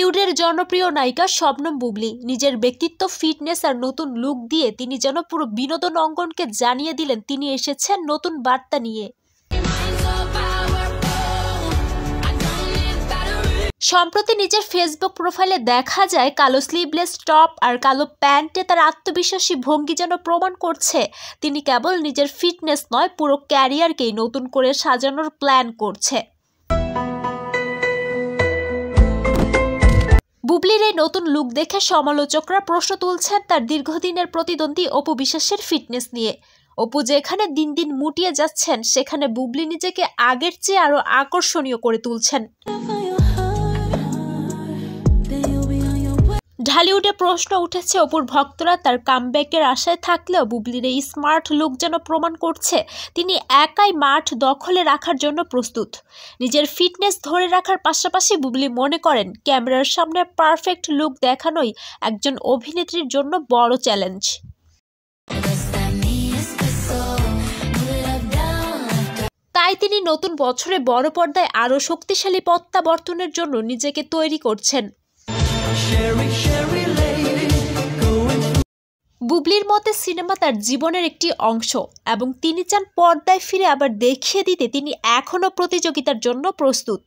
বলিউডের জনপ্রিয় নায়িকা শবনম বুবলি নিজের ব্যক্তিত্ব, ফিটনেস আর নতুন লুক দিয়ে তিনি যেন পুরো বিনোদন অঙ্গনকে জানিয়ে দিলেন তিনি এসেছেন নতুন বার্তা নিয়ে। সম্প্রতি নিজের ফেসবুক প্রোফাইলে দেখা যায় কালো স্লিভলেস টপ আর কালো প্যান্টে তার আত্মবিশ্বাসী ভঙ্গি যেন প্রমাণ করছে তিনি কেবল নিজের ফিটনেস নয়, পুরো ক্যারিয়ারকেই নতুন করে সাজানোর প্ল্যান করছে। বুবলির এই নতুন লুক দেখে সমালোচকরা প্রশ্ন তুলছেন তার দীর্ঘদিনের প্রতিদ্বন্দ্বী অপু বিশ্বাসের ফিটনেস নিয়ে। অপু যেখানে দিন দিন মুটিয়ে যাচ্ছেন, সেখানে বুবলি নিজেকে আগের চেয়ে আরও আকর্ষণীয় করে তুলছেন। ঢালিউডে প্রশ্ন উঠেছে অপুর ভক্তরা তার কামব্যাকের আশায় থাকলেও বুবলির এই স্মার্ট লুক যেন প্রমাণ করছে তিনি একাই মাঠ দখলে রাখার জন্য প্রস্তুত। নিজের ফিটনেস ধরে রাখার পাশাপাশি বুবলি মনে করেন ক্যামেরার সামনে পারফেক্ট লুক দেখানোই একজন অভিনেত্রীর জন্য বড় চ্যালেঞ্জ। তাই তিনি নতুন বছরে বড় পর্দায় আরও শক্তিশালী প্রত্যাবর্তনের জন্য নিজেকে তৈরি করছেন। বুবলির মতে সিনেমা তার জীবনের একটি অংশ এবং তিনি চান পর্দায় ফিরে আবার দেখিয়ে দিতে তিনি এখনও প্রতিযোগিতার জন্য প্রস্তুত।